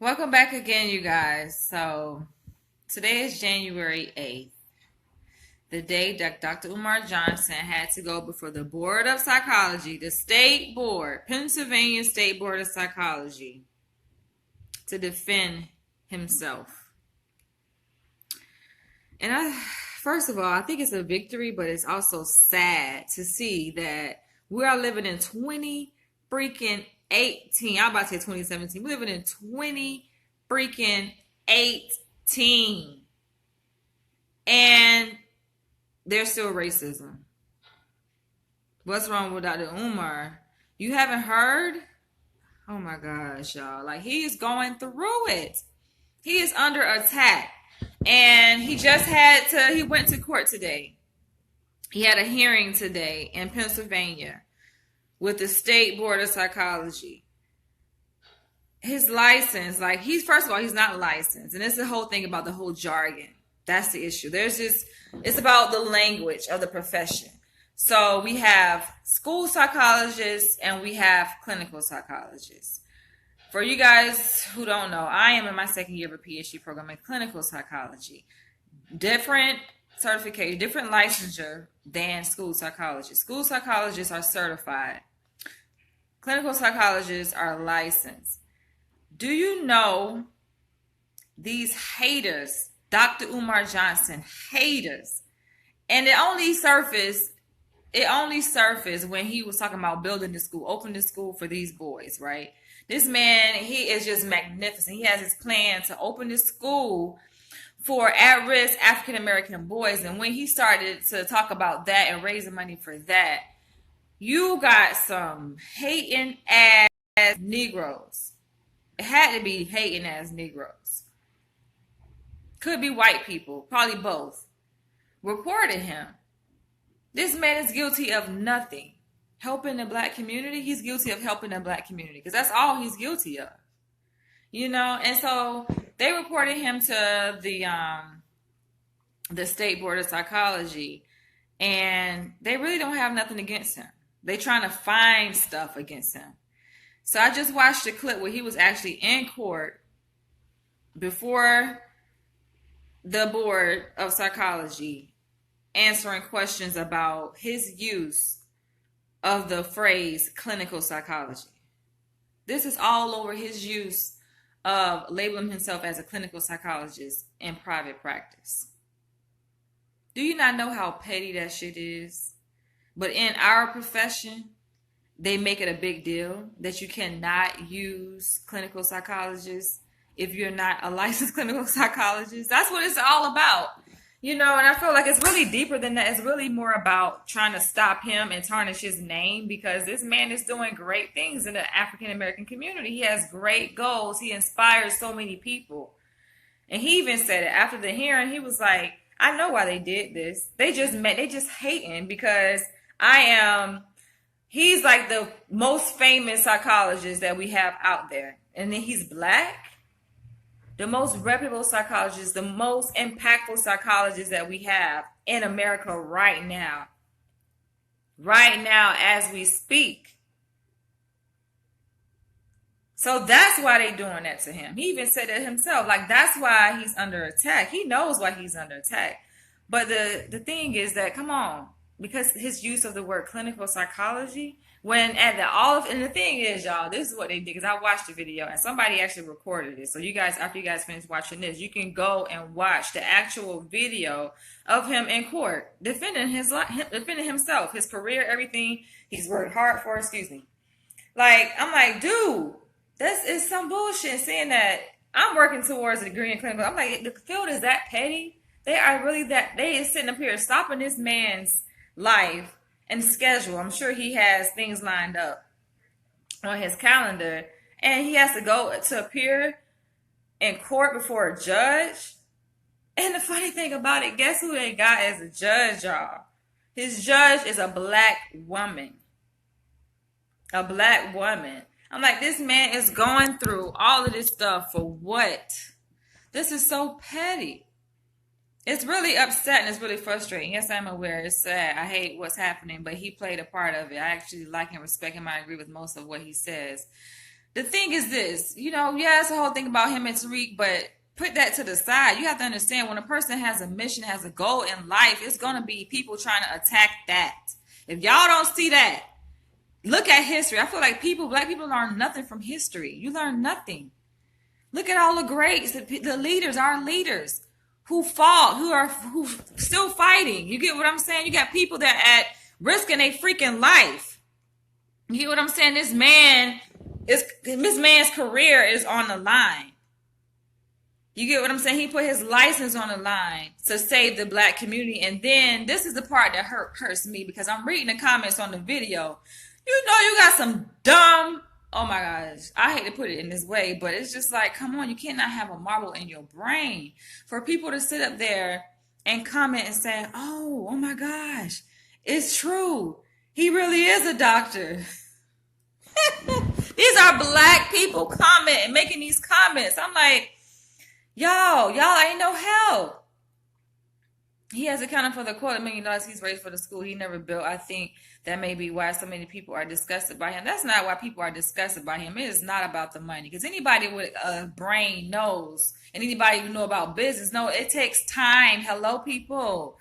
Welcome back again, you guys. So today is January 8th, the day that Dr. Umar Johnson had to go before the Board of Psychology, the state board, Pennsylvania State Board of Psychology, to defend himself. And first of all, I think it's a victory, but it's also sad to see that we are living in 20 freaking 18. I'm about to say 2017. We're living in 20 freaking 18. And there's still racism. What's wrong with Dr. Umar? You haven't heard? Oh my gosh, y'all. Like, he is going through it. He is under attack. And he went to court today. He had a hearing today in Pennsylvania with the State Board of Psychology. His license, first of all, he's not licensed. And it's the whole thing about the whole jargon. That's the issue. It's about the language of the profession. So we have school psychologists and we have clinical psychologists. For you guys who don't know, I am in my second year of a PhD program in clinical psychology. Different certification, different licensure than school psychologists. School psychologists are certified. Clinical psychologists are licensed. Do you know these haters, Dr. Umar Johnson haters, and it only surfaced when he was talking about building the school, opening the school for these boys, right? This man, he is just magnificent. He has his plan to open this school for at-risk African-American boys. And when he started to talk about that and raising money for that, you got some hating ass Negroes. It had to be hating ass Negroes. Could be white people, probably both. Reported him. This man is guilty of nothing. Helping the black community, he's guilty of helping the black community because that's all he's guilty of. And so they reported him to the State Board of Psychology, and they really don't have nothing against him. They're trying to find stuff against him. So I just watched a clip where he was actually in court before the Board of Psychology answering questions about his use of the phrase clinical psychology. This is all over his use of labeling himself as a clinical psychologist in private practice. Do you not know how petty that shit is? But in our profession, they make it a big deal that you cannot use clinical psychologists if you're not a licensed clinical psychologist. That's what it's all about. And I feel like it's really deeper than that. It's really more about trying to stop him and tarnish his name because this man is doing great things in the African-American community. He has great goals. He inspires so many people. And he even said it after the hearing. He was like, I know why they did this. They just hating because he's like the most famous psychologist that we have out there. And then he's black. The most reputable psychologist, the most impactful psychologist that we have in America right now. Right now as we speak. So that's why they're doing that to him. He even said it himself. Like, that's why he's under attack. He knows why he's under attack. But the thing is that, come on, because his use of the word clinical psychology, and the thing is, y'all, this is what they did, because I watched the video and somebody actually recorded it. So you guys, after you guys finish watching this, you can go and watch the actual video of him in court defending himself, his career, everything he's worked hard for. Like, I'm like, dude, this is some bullshit saying that I'm working towards a degree in clinical. I'm like, the field is that petty? They are really that, they is sitting up here stopping this man's life and schedule. I'm sure he has things lined up on his calendar, and he has to go to appear in court before a judge. And the funny thing about it, guess who they got as a judge, y'all? His judge is a black woman. A black woman. I'm like, this man is going through all of this stuff for what? This is so petty. It's really upsetting. It's really frustrating. Yes, I'm aware. It's sad. I hate what's happening, but he played a part of it. I actually like and respect him. I agree with most of what he says. The thing is this, yeah, it's a whole thing about him and Tariq, but put that to the side. You have to understand when a person has a mission, has a goal in life, it's going to be people trying to attack that. If y'all don't see that, look at history. I feel like black people learn nothing from history. You learn nothing. Look at all the greats, the leaders, our leaders who fought, who still fighting. You get what I'm saying? You got people that at risking their freaking life. You get what I'm saying? This man's career is on the line. You get what I'm saying? He put his license on the line to save the black community. And then this is the part that hurts me because I'm reading the comments on the video. You got some dumb, oh my gosh, I hate to put it in this way, but it's just like, come on, you cannot have a marble in your brain. For people to sit up there and comment and say, oh my gosh, it's true. He really is a doctor. These are black people commenting, making these comments. I'm like, y'all ain't no help. He has accounted for the $250 million he's raised for the school he never built. I think that may be why so many people are disgusted by him. That's not why people are disgusted by him. It is not about the money. Because anybody with a brain knows, and anybody who know about business knows it takes time. Hello, people.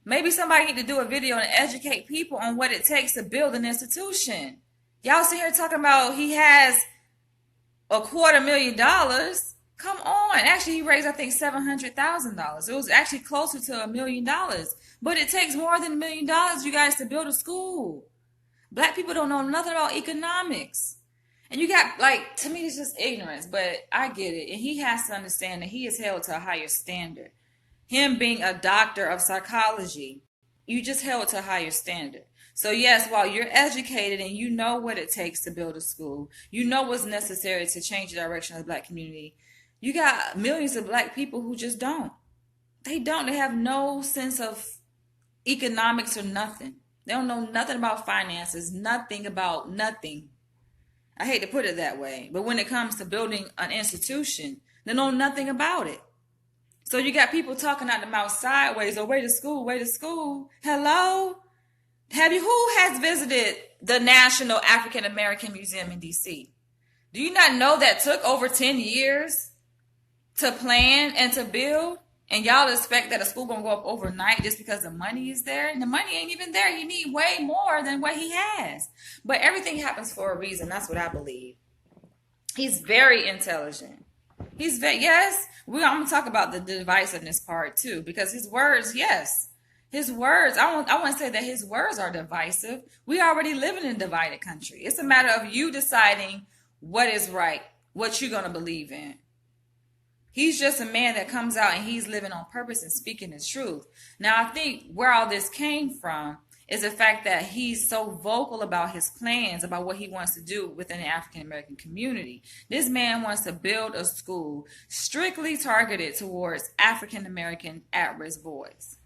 Maybe somebody need to do a video and educate people on what it takes to build an institution. Y'all sit here talking about he has $250,000. Come on. Actually, he raised, I think, $700,000. It was actually closer to $1 million. But it takes more than $1 million, you guys, to build a school. Black people don't know nothing about economics. And you got, like, to me, it's just ignorance. But I get it. And he has to understand that he is held to a higher standard. Him being a doctor of psychology, you just held to a higher standard. So yes, while you're educated and you know what it takes to build a school, you know what's necessary to change the direction of the black community, you got millions of black people who just don't. They don't. They have no sense of economics or nothing. They don't know nothing about finances, nothing about nothing. I hate to put it that way, but when it comes to building an institution, they know nothing about it. So you got people talking out the mouth sideways, or way to school. Hello? Who has visited the National African American Museum in DC? Do you not know that took over 10 years to plan and to build? And y'all expect that a school gonna go up overnight just because the money is there? And the money ain't even there. You need way more than what he has. But everything happens for a reason. That's what I believe. He's very intelligent. Yes, I'm gonna talk about the divisiveness part too, because his words, yes. His words, I wouldn't say that his words are divisive. We already live in a divided country. It's a matter of you deciding what is right, what you're going to believe in. He's just a man that comes out and he's living on purpose and speaking the truth. Now, I think where all this came from is the fact that he's so vocal about his plans, about what he wants to do within the African American community. This man wants to build a school strictly targeted towards African American at-risk boys.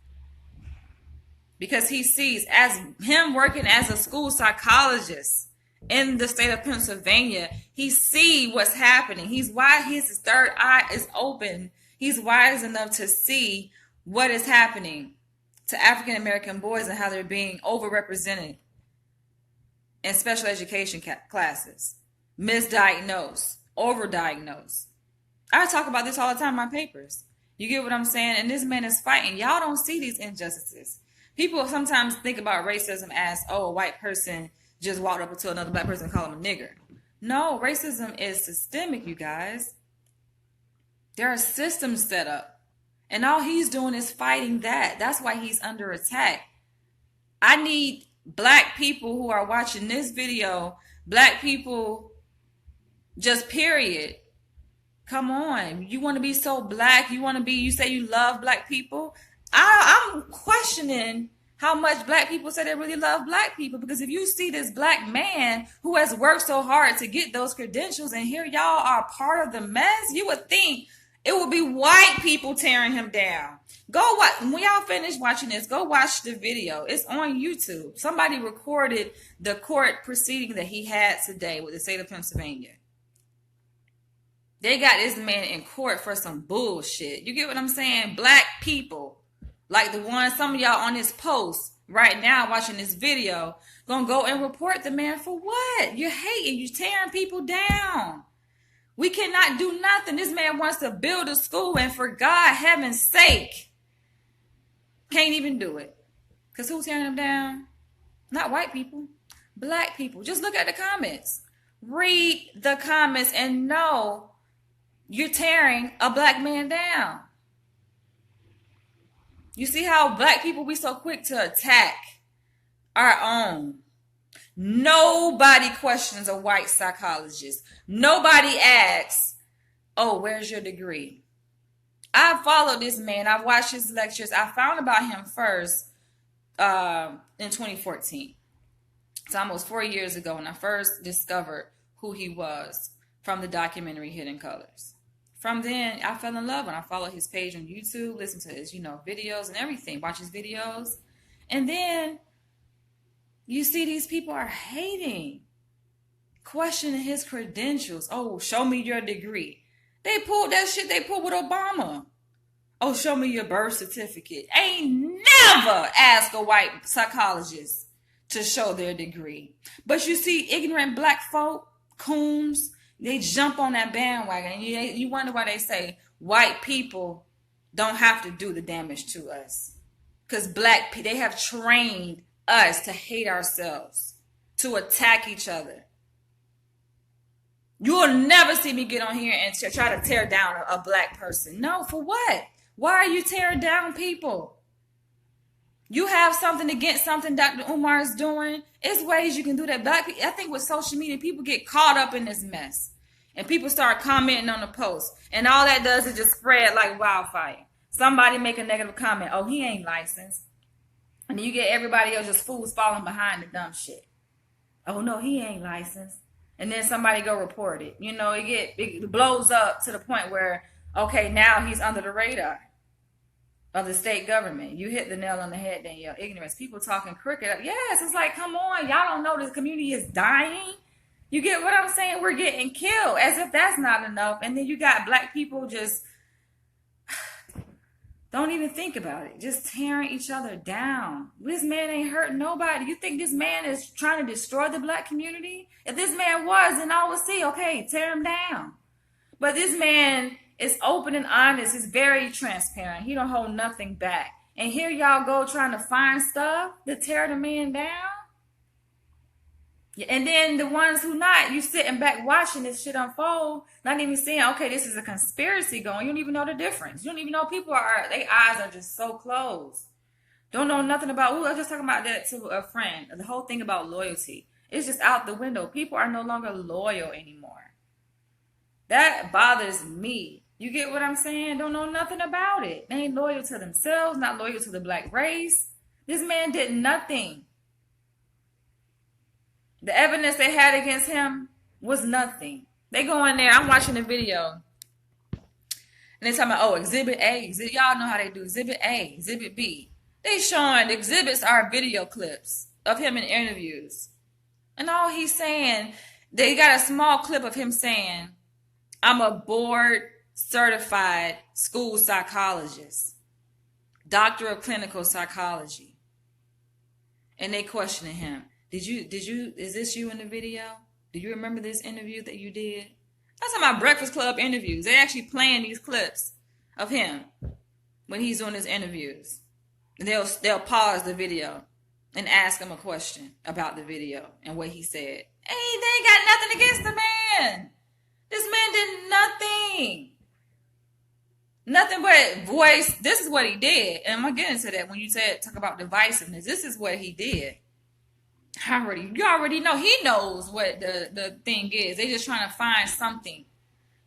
Because he sees, as him working as a school psychologist in the state of Pennsylvania, he sees what's happening. His third eye is open. He's wise enough to see what is happening to African American boys and how they're being overrepresented in special education classes, misdiagnosed, overdiagnosed. I talk about this all the time in my papers. You get what I'm saying? And this man is fighting. Y'all don't see these injustices. People sometimes think about racism as, a white person just walked up to another black person and called him a nigger. No, racism is systemic, you guys. There are systems set up. And all he's doing is fighting that. That's why he's under attack. I need black people who are watching this video, black people, just period. Come on. You want to be so black? You say you love black people? I'm questioning how much black people say they really love black people, because if you see this black man who has worked so hard to get those credentials and here y'all are part of the mess, you would think it would be white people tearing him down. Go watch, when y'all finish watching this, go watch the video. It's on YouTube. Somebody recorded the court proceeding that he had today with the state of Pennsylvania. They got this man in court for some bullshit. You get what I'm saying? Black people. Like the one, some of y'all on this post right now watching this video gonna go and report the man for what? You're hating, you're tearing people down. We cannot do nothing. This man wants to build a school, and for God, heaven's sake, can't even do it. Because who's tearing him down? Not white people, black people. Just look at the comments. Read the comments and know you're tearing a black man down. You see how black people, we so quick to attack our own. Nobody questions a white psychologist. Nobody asks, oh, where's your degree? I followed this man. I've watched his lectures. I found about him first in 2014. It's almost 4 years ago when I first discovered who he was from the documentary Hidden Colors. From then, I fell in love when I followed his page on YouTube, listened to his, videos and everything, watch his videos. And then you see these people are hating, questioning his credentials. Oh, show me your degree. They pulled that shit they pulled with Obama. Oh, show me your birth certificate. Ain't never ask a white psychologist to show their degree. But you see ignorant black folk, coons, they jump on that bandwagon. And you wonder why they say white people don't have to do the damage to us. Because they have trained us to hate ourselves, to attack each other. You will never see me get on here and try to tear down a black person. No, for what? Why are you tearing down people? You have something against something Dr. Umar is doing. It's ways you can do that. Black people, I think with social media, people get caught up in this mess. And people start commenting on the post. And all that does is just spread like wildfire. Somebody make a negative comment. Oh, he ain't licensed. And you get everybody else just fools falling behind the dumb shit. Oh, no, he ain't licensed. And then somebody go report it. It blows up to the point where, okay, now he's under the radar of the state government. You hit the nail on the head, Danielle. Ignorance. People talking cricket. Yes, it's like, come on. Y'all don't know this community is dying. You get what I'm saying? We're getting killed as if that's not enough. And then you got black people just don't even think about it. Just tearing each other down. This man ain't hurting nobody. You think this man is trying to destroy the black community? If this man was, then I would see, okay, tear him down. But this man is open and honest. He's very transparent. He don't hold nothing back. And here y'all go trying to find stuff to tear the man down. And then the ones who not, you sitting back watching this shit unfold, not even seeing, okay, this is a conspiracy going. You don't even know the difference. You don't even know people their eyes are just so closed. Don't know nothing about, I was just talking about that to a friend. The whole thing about loyalty. It's just out the window. People are no longer loyal anymore. That bothers me. You get what I'm saying? Don't know nothing about it. They ain't loyal to themselves, not loyal to the black race. This man did nothing. The evidence they had against him was nothing. They go in there, I'm watching the video, and they talking about, oh, Exhibit A. Y'all know how they do. Exhibit A, Exhibit B. They showing the exhibits are video clips of him in interviews. And all he's saying, they got a small clip of him saying, I'm a board certified school psychologist, doctor of clinical psychology. And they questioning him. Is this you in the video? Do you remember this interview that you did? That's on my Breakfast Club interviews. They actually playing these clips of him when he's doing his interviews. And they'll pause the video and ask him a question about the video and what he said. Hey, they ain't got nothing against the man. This man did nothing. Nothing but voice. This is what he did. And I'm going to get into that when you talk about divisiveness. This is what he did. You already know. He knows what the thing is. They just trying to find something.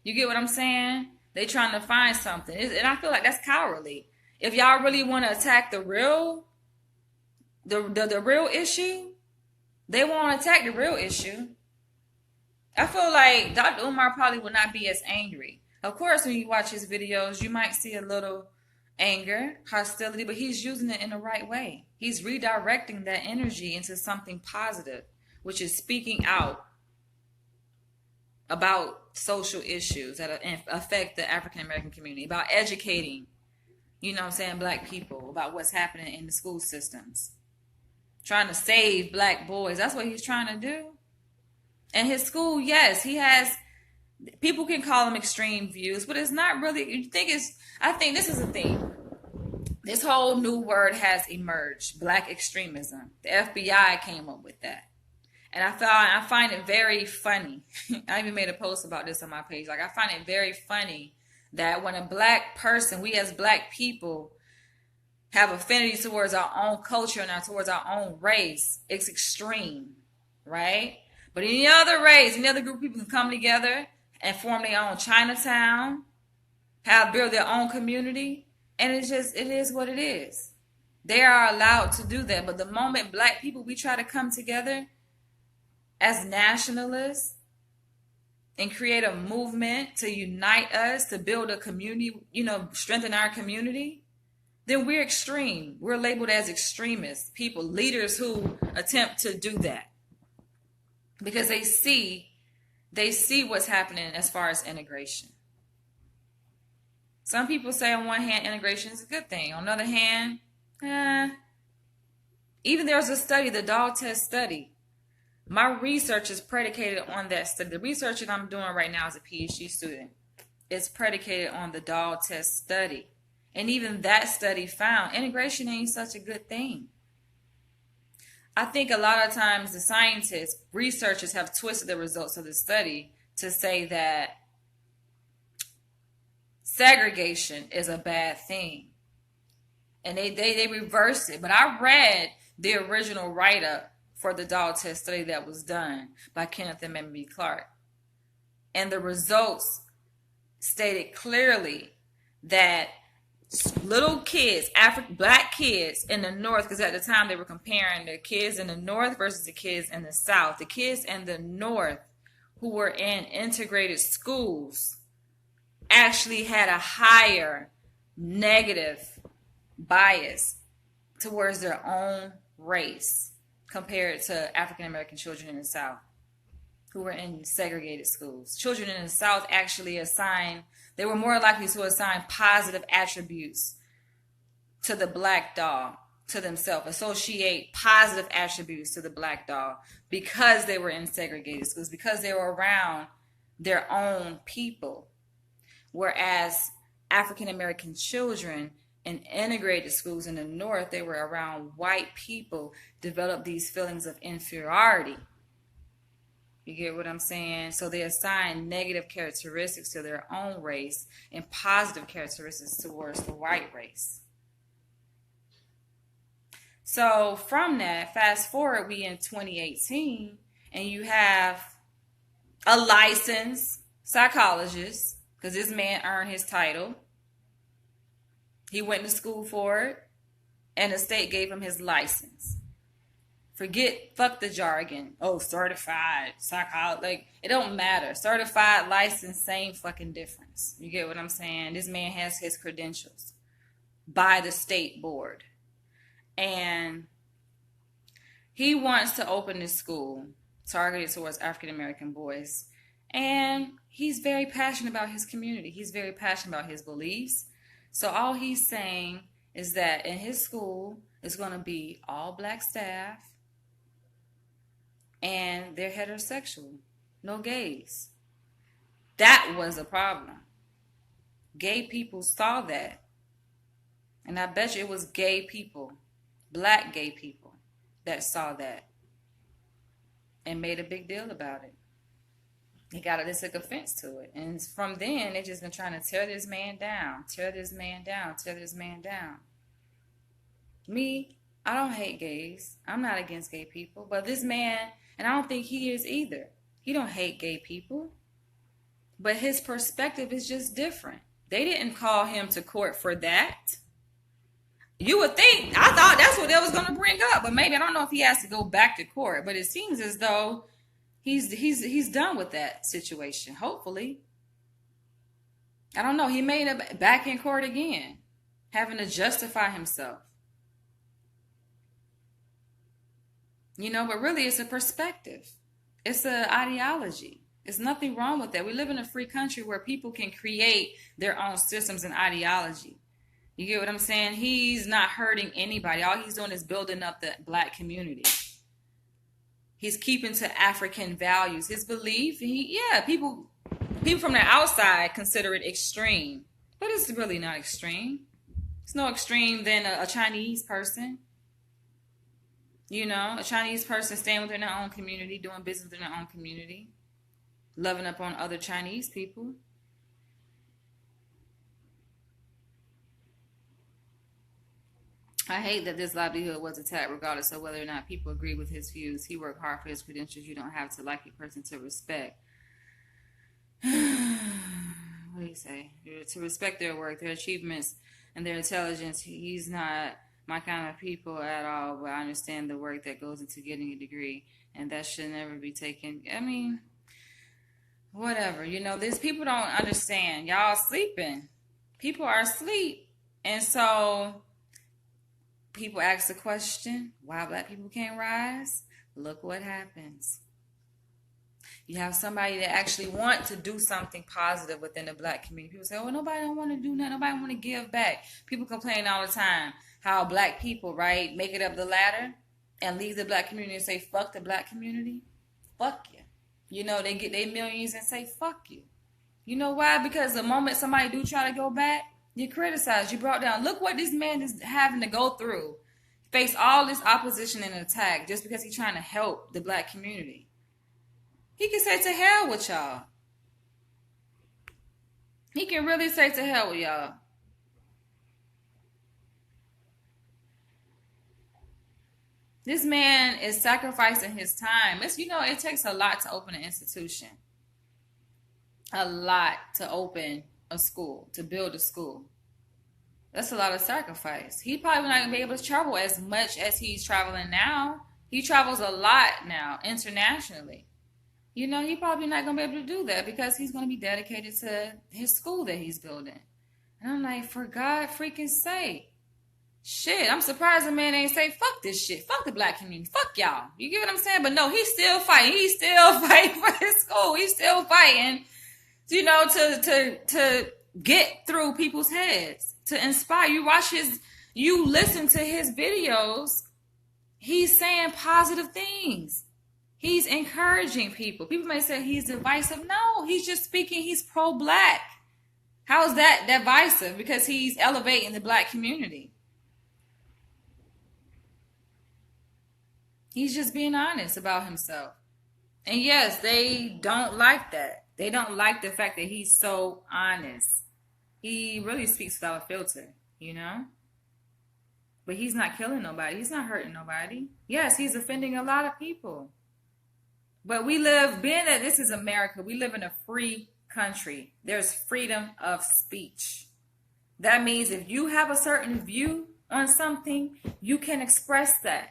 You get what I'm saying? They trying to find something. And I feel like that's cowardly. If y'all really want to attack the real issue, they won't attack the real issue. I feel like Dr. Umar probably would not be as angry. Of course, when you watch his videos, you might see a little anger, hostility, but he's using it in the right way. He's redirecting that energy into something positive, which is speaking out about social issues that affect the African American community, about educating, black people about what's happening in the school systems. trying to save black boys. That's what he's trying to do. And his school, yes, he has, people can call them extreme views, but it's not really, I think this is the thing. This whole new word has emerged, black extremism. The FBI came up with that. And I find it very funny. I even made a post about this on my page. Like, I find it very funny that when a black person, we as black people, have affinity towards our own culture and towards our own race, it's extreme, right? But any other race, any other group of people can come together and form their own Chinatown, build their own community, and it is what it is. They are allowed to do that. But the moment black people, we try to come together as nationalists and create a movement to unite us, to build a community, strengthen our community, then we're extreme. We're labeled as extremists, people, leaders who attempt to do that. Because they see what's happening as far as integration. Some people say on one hand, integration is a good thing. On the other hand, even there's a study, the dog test study. My research is predicated on that study. The research that I'm doing right now as a PhD student is predicated on the dog test study. And even that study found integration ain't such a good thing. I think a lot of times the scientists, researchers have twisted the results of the study to say that segregation is a bad thing. And they reversed it. But I read the original write-up for the dog test study that was done by Kenneth and Mamie Clark. And the results stated clearly that little kids, black kids in the North, because at the time they were comparing the kids in the North versus the kids in the South. The kids in the North who were in integrated schools actually had a higher negative bias towards their own race compared to African American children in the South who were in segregated schools. Children in the South actually they were more likely to assign positive attributes to the black dog, to themselves, associate positive attributes to the black dog because they were in segregated schools, because they were around their own people. Whereas African American children in integrated schools in the North, they were around white people, developed these feelings of inferiority. You get what I'm saying? So they assign negative characteristics to their own race and positive characteristics towards the white race. So from that, fast forward, we in 2018, and you have a licensed psychologist, because this man earned his title. He went to school for it, and the state gave him his license. Fuck the jargon. Oh, certified psychologist. Like, it don't matter. Certified, licensed, same fucking difference. You get what I'm saying? This man has his credentials by the state board. And he wants to open this school targeted towards African American boys. And he's very passionate about his community. He's very passionate about his beliefs. So all he's saying is that in his school, it's going to be all black staff. And they're heterosexual. No gays. That was a problem. Gay people saw that. And I bet you it was gay people, black gay people, that saw that and made a big deal about it. They took offense to it. And from then, they've just been trying to tear this man down, tear this man down, tear this man down. Me, I don't hate gays. I'm not against gay people. But this man, and I don't think he is either. He don't hate gay people. But his perspective is just different. They didn't call him to court for that. You would think, I thought that's what they was going to bring up. But maybe, I don't know if he has to go back to court. But it seems as though he's done with that situation, hopefully. I don't know. He made it back in court again, having to justify himself. But really it's a perspective. It's an ideology. There's nothing wrong with that. We live in a free country where people can create their own systems and ideology. You get what I'm saying? He's not hurting anybody. All he's doing is building up the black community. He's keeping to African values. His belief, people from the outside consider it extreme. But it's really not extreme. It's no extreme than a Chinese person. You know, a Chinese person staying within their own community, doing business in their own community, loving up on other Chinese people. I hate that this livelihood was attacked regardless of whether or not people agree with his views. He worked hard for his credentials. You don't have to like a person to respect. What do you say? To respect their work, their achievements, and their intelligence. He's not my kind of people at all, but I understand the work that goes into getting a degree, and that should never be taken. I mean, whatever. You know, these people don't understand. Y'all sleeping. People are asleep. And so people ask the question, why black people can't rise? Look what happens. You have somebody that actually want to do something positive within the black community. People say, oh, nobody don't want to do nothing. Nobody want to give back. People complain all the time how black people, right, make it up the ladder and leave the black community and say, fuck the black community. Fuck you. You know, they get their millions and say, fuck you. You know why? Because the moment somebody do try to go back, you criticize, you brought down. Look what this man is having to go through. Face all this opposition and attack just because he's trying to help the black community. He can say to hell with y'all. He can really say to hell with y'all. This man is sacrificing his time. It takes a lot to open an institution. A lot to open a school, to build a school. That's a lot of sacrifice. He probably not going to be able to travel as much as he's traveling now. He travels a lot now, internationally. You know, he probably not going to be able to do that because he's going to be dedicated to his school that he's building. And I'm like, for God freaking sake. Shit, I'm surprised the man ain't say, fuck this shit. Fuck the black community. Fuck y'all. You get what I'm saying? But no, he's still fighting. He's still fighting for his school. He's still fighting, you know, to get through people's heads, to inspire. You listen to his videos. He's saying positive things. He's encouraging people. People may say he's divisive. No, he's just speaking. He's pro-black. How is that divisive? Because he's elevating the black community. He's just being honest about himself. And yes, they don't like that. They don't like the fact that he's so honest. He really speaks without a filter, you know? But he's not killing nobody. He's not hurting nobody. Yes, he's offending a lot of people. But being that this is America, we live in a free country. There's freedom of speech. That means if you have a certain view on something, you can express that.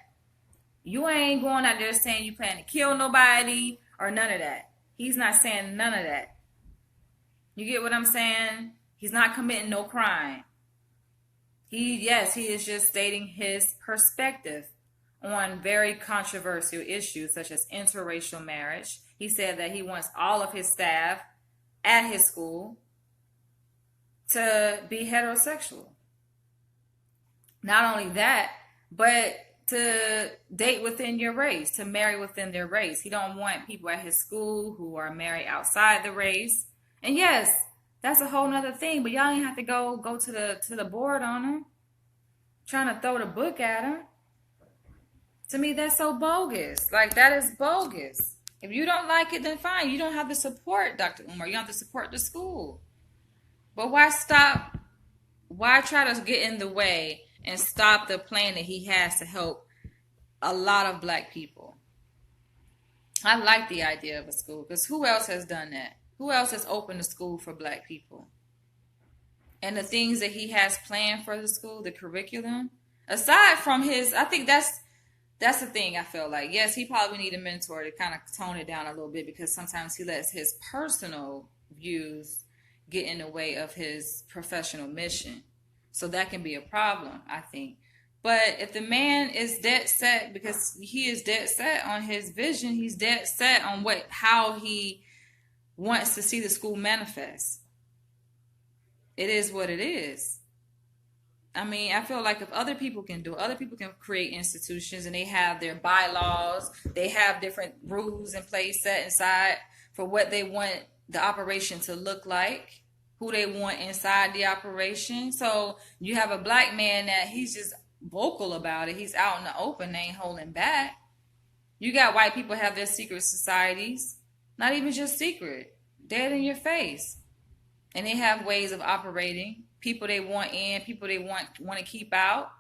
You ain't going out there saying you plan to kill nobody or none of that. He's not saying none of that. You get what I'm saying? He's not committing no crime. He is just stating his perspective on very controversial issues such as interracial marriage. He said that he wants all of his staff at his school to be heterosexual. Not only that, but to date within your race, to marry within their race. He don't want people at his school who are married outside the race. And yes, that's a whole nother thing, but y'all ain't have to go to the board on him, trying to throw the book at him. To me, that's so bogus. Like, that is bogus. If you don't like it, then fine. You don't have to support Dr. Umar. You don't have to support the school. But why stop? Why try to get in the way and stop the plan that he has to help a lot of black people? I like the idea of a school, because who else has done that? Who else has opened a school for black people? And the things that he has planned for the school, the curriculum, aside from I think that's the thing I feel like. Yes, he probably need a mentor to kind of tone it down a little bit, because sometimes he lets his personal views get in the way of his professional mission. So that can be a problem, I think. But if the man is dead set, because he is dead set on his vision, he's dead set on how he wants to see the school manifest. It is what it is. I mean, I feel like if other people can do it, other people can create institutions and they have their bylaws, they have different rules in place set inside for what they want the operation to look like, who they want inside the operation. So you have a black man that he's just vocal about it. He's out in the open, they ain't holding back. You got white people have their secret societies, not even just secret, dead in your face. And they have ways of operating. People they want in, people they want to keep out.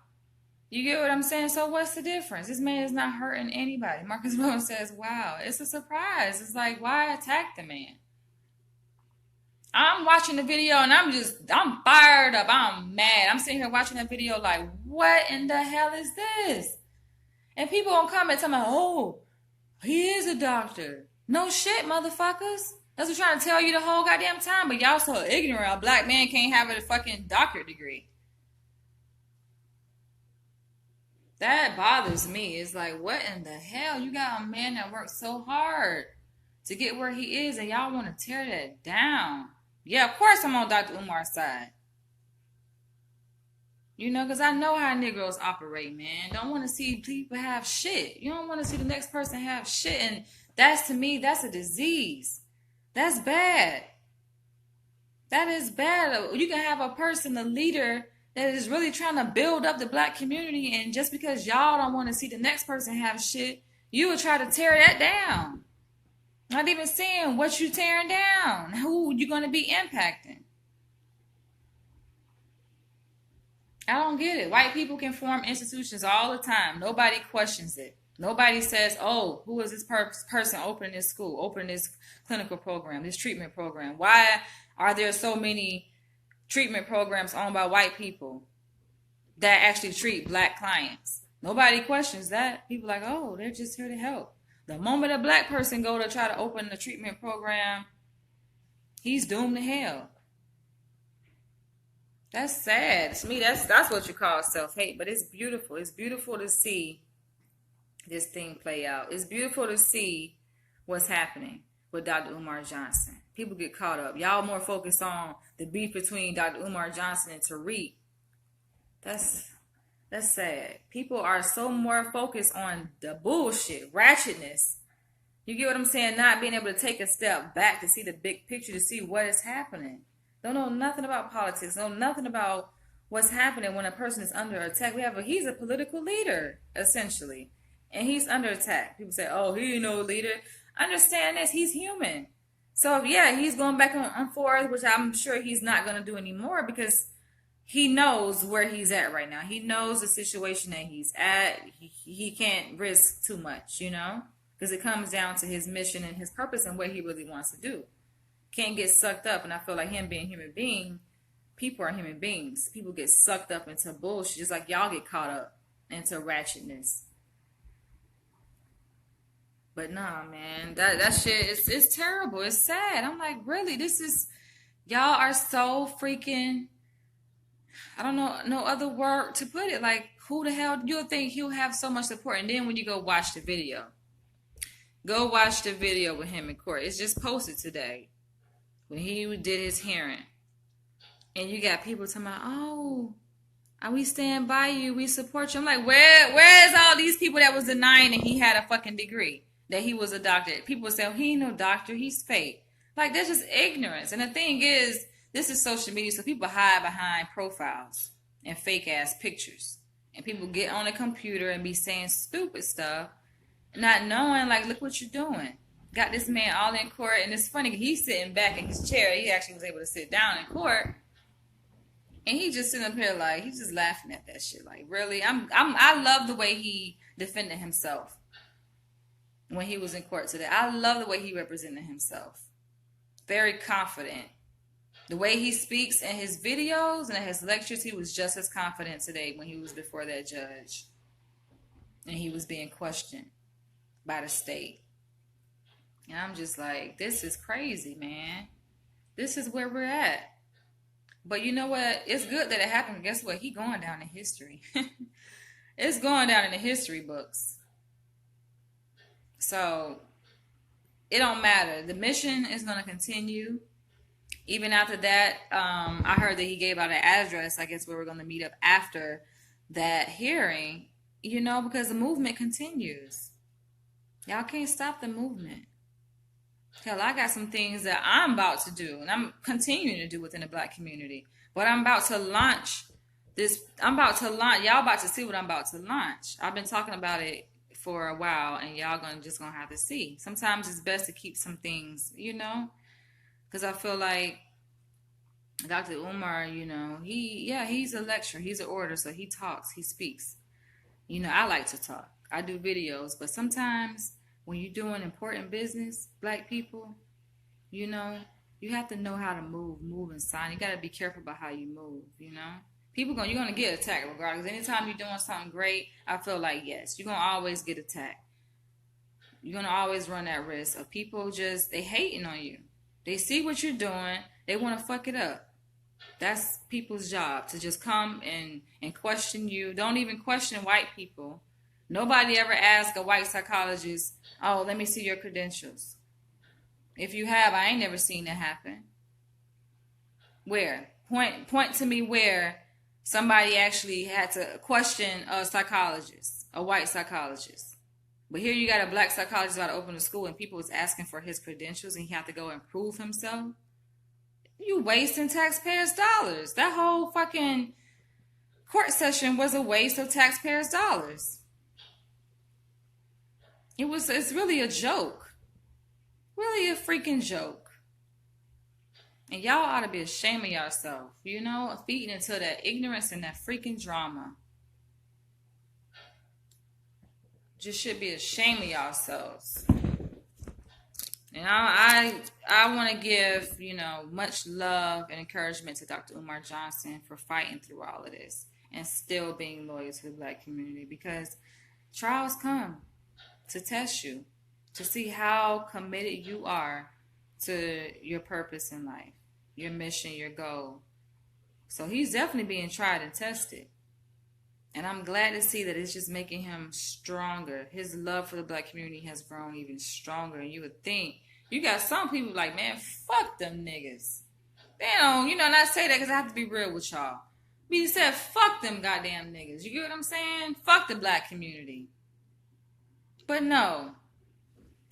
You get what I'm saying? So what's the difference? This man is not hurting anybody. Marcus Rose says, wow, it's a surprise. It's like, why attack the man? I'm watching the video and I'm fired up. I'm mad. I'm sitting here watching the video like, what in the hell is this? And people gonna come and tell me, oh, he is a doctor. No shit, motherfuckers. That's what I'm trying to tell you the whole goddamn time. But y'all so ignorant. A black man can't have a fucking doctorate degree. That bothers me. It's like, what in the hell? You got a man that worked so hard to get where he is, and y'all want to tear that down. Yeah, of course I'm on Dr. Umar's side. You know, because I know how Negroes operate, man. Don't want to see people have shit. You don't want to see the next person have shit. And that's, to me, that's a disease. That's bad. That is bad. You can have a person, a leader, that is really trying to build up the black community, and just because y'all don't want to see the next person have shit, you would try to tear that down. Not even seeing what you tearing down, who you going to be impacting. I don't get it. White people can form institutions all the time. Nobody questions it. Nobody says, oh, who is this person opening this school, opening this clinical program, this treatment program? Why are there so many treatment programs owned by white people that actually treat black clients? Nobody questions that. People are like, oh, they're just here to help. The moment a black person go to try to open a treatment program, he's doomed to hell. That's sad. To me, that's what you call self-hate. But it's beautiful. It's beautiful to see this thing play out. It's beautiful to see what's happening with Dr. Umar Johnson. People get caught up. Y'all more focused on the beef between Dr. Umar Johnson and Tariq. That's sad. People are so more focused on the bullshit, ratchetness. You get what I'm saying? Not being able to take a step back to see the big picture, to see what is happening. Don't know nothing about politics. Know nothing about what's happening when a person is under attack. He's a political leader, essentially. And he's under attack. People say, oh, he ain't no leader. Understand this. He's human. So, yeah, he's going back on forth, which I'm sure he's not going to do anymore, because he knows where he's at right now. He knows the situation that he's at. He can't risk too much, you know, because it comes down to his mission and his purpose and what he really wants to do. Can't get sucked up. And I feel like him being a human being, people are human beings. People get sucked up into bullshit, just like y'all get caught up into ratchetness. But nah, man, that shit is terrible. It's sad. I'm like, really? Y'all are so freaking, I don't know, no other word to put it. Like, who the hell, you'll think he'll have so much support. And then when you go watch the video with him in court. It's just posted today when he did his hearing. And you got people talking about, oh, we stand by you, we support you. I'm like, where is all these people that was denying that he had a fucking degree, that he was a doctor? People say, oh, he ain't no doctor, he's fake. Like, that's just ignorance. And the thing is, this is social media, so people hide behind profiles and fake ass pictures. And people get on a computer and be saying stupid stuff, not knowing, like, look what you're doing. Got this man all in court, and it's funny, he's sitting back in his chair. He actually was able to sit down in court. And he just sitting up here like, he's just laughing at that shit. Like, really? I love the way he defended himself when he was in court today. I love the way he represented himself. Very confident. The way he speaks in his videos and in his lectures, he was just as confident today when he was before that judge. And he was being questioned by the state. And I'm just like, this is crazy, man. This is where we're at. But you know what? It's good that it happened. Guess what? He going down in history. It's going down in the history books. So it don't matter. The mission is going to continue. Even after that, I heard that he gave out an address. I guess we were going to meet up after that hearing, because the movement continues. Y'all can't stop the movement. Hell, I got some things that I'm about to do, and I'm continuing to do within the Black community. But I'm about to launch this. Y'all about to see what I'm about to launch. I've been talking about it for a while, and y'all just gonna have to see. Sometimes it's best to keep some things, because I feel like Dr. Umar, he's a lecturer, he's an orator, so he talks, he speaks. I like to talk. I do videos, but sometimes when you're doing important business, Black people, you have to know how to move and sign. You got to be careful about how you move, you're going to get attacked regardless. Anytime you're doing something great, I feel like, yes, you're going to always get attacked. You're going to always run that risk of people they hating on you. They see what you're doing. They want to fuck it up. That's people's job, to just come and question you. Don't even question white people. Nobody ever asked a white psychologist, oh, let me see your credentials. If you have, I ain't never seen that happen. Where? Point to me where somebody actually had to question a psychologist, a white psychologist. But here you got a Black psychologist about to open a school and people was asking for his credentials and he had to go and prove himself. You wasting taxpayers' dollars. That whole fucking court session was a waste of taxpayers' dollars. It's really a joke. Really a freaking joke. And y'all ought to be ashamed of yourself, feeding into that ignorance and that freaking drama. Just should be ashamed of yourselves. And I want to give, much love and encouragement to Dr. Umar Johnson for fighting through all of this and still being loyal to the Black community, because trials come to test you, to see how committed you are to your purpose in life, your mission, your goal. So he's definitely being tried and tested. And I'm glad to see that it's just making him stronger. His love for the Black community has grown even stronger. And you would think, you got some people like, man, fuck them niggas. They don't, and I say that because I have to be real with y'all. He said, fuck them goddamn niggas. You get what I'm saying? Fuck the Black community. But no,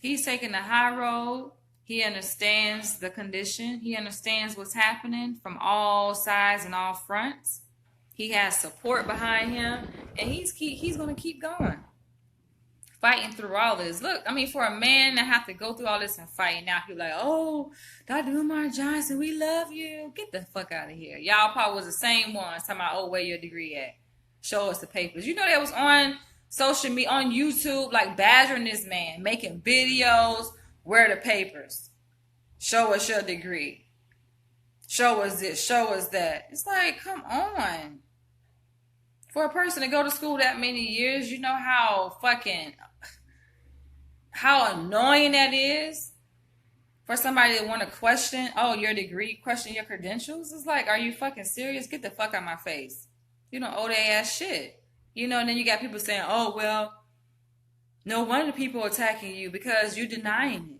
he's taking the high road. He understands the condition. He understands what's happening from all sides and all fronts. He has support behind him, and he's going to keep going, fighting through all this. Look, for a man to have to go through all this and fight, now he's like, oh, Dr. Umar Johnson, we love you. Get the fuck out of here. Y'all probably was the same ones talking about, oh, where your degree at? Show us the papers. That was on social media, on YouTube, like badgering this man, making videos, where the papers? Show us your degree. Show us this, show us that. It's like, come on. For a person to go to school that many years, you know how annoying that is? For somebody to want to question, your degree, question your credentials? It's like, are you fucking serious? Get the fuck out of my face. You don't owe that ass shit. And then you got people saying, oh, well, no wonder people are attacking you because you're denying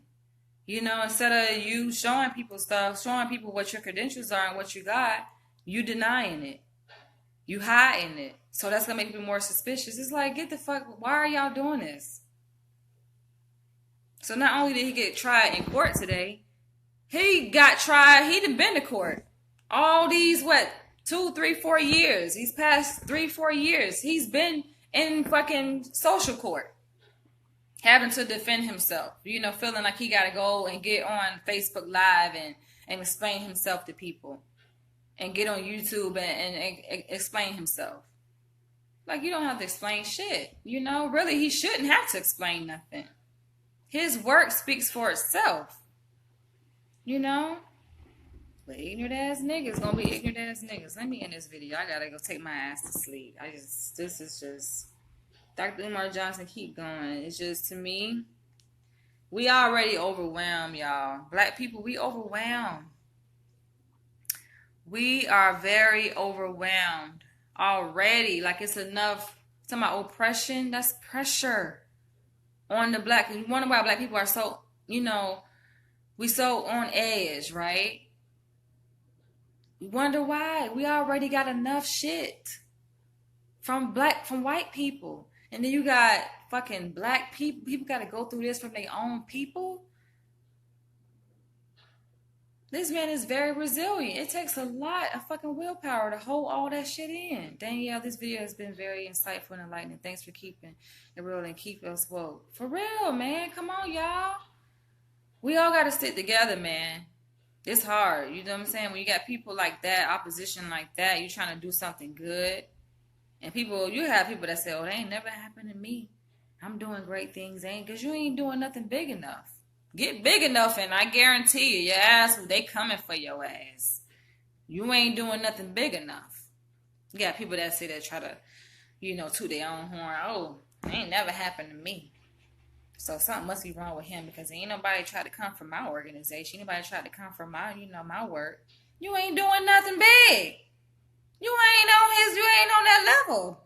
it. Instead of you showing people stuff, showing people what your credentials are and what you got, you denying it. You hiding it. So that's going to make people more suspicious. It's like, get the fuck, why are y'all doing this? So not only did he get tried in court today, he got tried, he done been to court. All these, 2, 3, 4 years. He's passed 3, 4 years. He's been in fucking social court, having to defend himself, feeling like he got to go and get on Facebook Live and explain himself to people and get on YouTube and explain himself. Like, you don't have to explain shit, really, he shouldn't have to explain nothing. His work speaks for itself, But ignorant ass niggas gonna be ignorant ass niggas. Let me end this video. I gotta go take my ass to sleep. This is just, Dr. Umar Johnson, keep going. It's just, to me, we already overwhelmed, y'all. Black people, we overwhelmed. We are very overwhelmed already. Like, it's enough. Talking about oppression, that's pressure on the Black. You wonder why Black people are so, we so on edge, right? You wonder why? We already got enough shit from white people. And then you got fucking black people. People got to go through this from their own people. This man is very resilient. It takes a lot of fucking willpower to hold all that shit in. Danielle, this video has been very insightful and enlightening. Thanks for keeping it real and keep us woke. For real, man. Come on, y'all. We all got to stick together, man. It's hard. You know what I'm saying? When you got people like that, opposition like that, you trying to do something good. And you have people that say, oh, they ain't never happened to me. I'm doing great things. Because you ain't doing nothing big enough. Get big enough and I guarantee you, your ass, they coming for your ass. You ain't doing nothing big enough. You got people that say that try to, toot their own horn. Oh, it ain't never happened to me. So something must be wrong with him because ain't nobody try to come from my organization. Anybody try to come from my work. You ain't doing nothing big. You ain't on that level.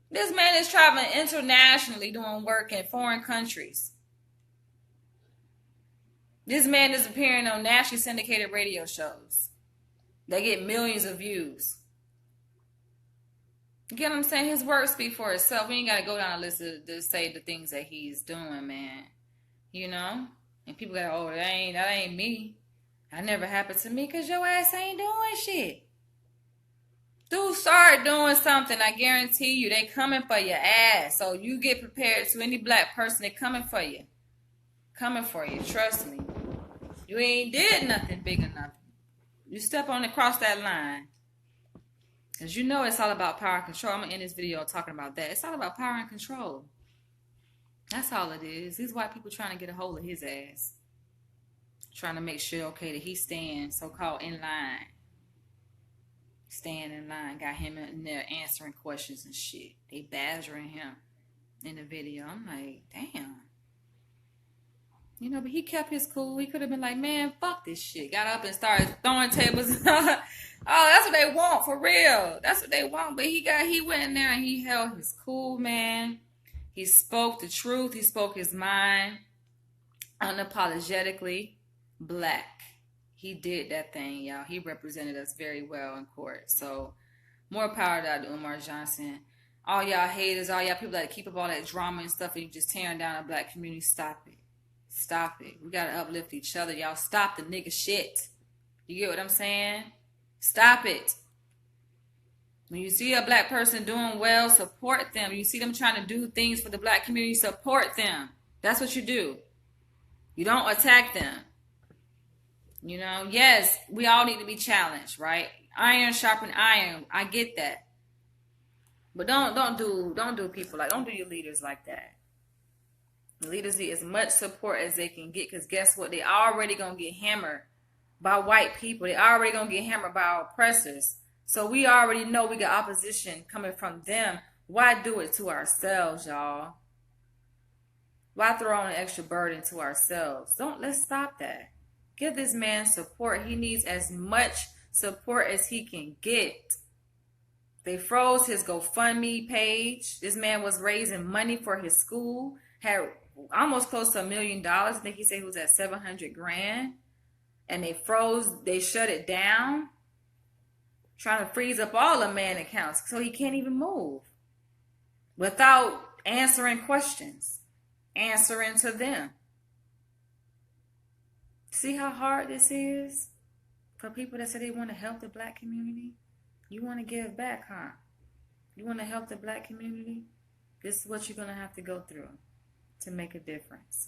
This man is traveling internationally doing work in foreign countries. This man is appearing on nationally syndicated radio shows. They get millions of views. You get what I'm saying? His work speaks for itself. We ain't got to go down a list to say the things that he's doing, man. And people go, oh, that ain't me. That never happened to me because your ass ain't doing shit. Dude, start doing something. I guarantee you, they coming for your ass. So you get prepared to any black person, they coming for you. Coming for you. Trust me. You ain't did nothing big enough. You step on and cross that line. Because it's all about power and control. I'm going to end this video talking about that. It's all about power and control. That's all it is. These white people trying to get a hold of his ass. Trying to make sure, okay, that he's staying so-called in line. Staying in line. Got him in there answering questions and shit. They badgering him in the video. I'm like, damn. But he kept his cool. He could have been like, man, fuck this shit. Got up and started throwing tables. Oh, that's what they want, for real. That's what they want. But he went in there and he held his cool, man. He spoke the truth. He spoke his mind. Unapologetically black. He did that thing, y'all. He represented us very well in court. So, more power to Dr. Umar Johnson. All y'all haters, all y'all people that keep up all that drama and stuff and you just tearing down the black community, stop it. Stop it. We gotta uplift each other. Y'all stop the nigga shit. You get what I'm saying? Stop it. When you see a black person doing well, support them. You see them trying to do things for the black community, support them. That's what you do. You don't attack them. Yes, we all need to be challenged, right? Iron sharpen iron. I get that. But don't do people don't do your leaders like that. The leaders need as much support as they can get, because guess what? They already gonna get hammered by white people. They already gonna get hammered by our oppressors. So we already know we got opposition coming from them. Why do it to ourselves, y'all? Why throw on an extra burden to ourselves? Let's stop that. Give this man support. He needs as much support as he can get. They froze his GoFundMe page. This man was raising money for his school. Had almost close to $1 million. I think he said he was at $700,000. And they shut it down. Trying to freeze up all the man accounts so he can't even move. Without answering questions. Answering to them. See how hard this is? For people that say they want to help the black community? You want to give back, huh? You want to help the black community? This is what you're going to have to go through to make a difference.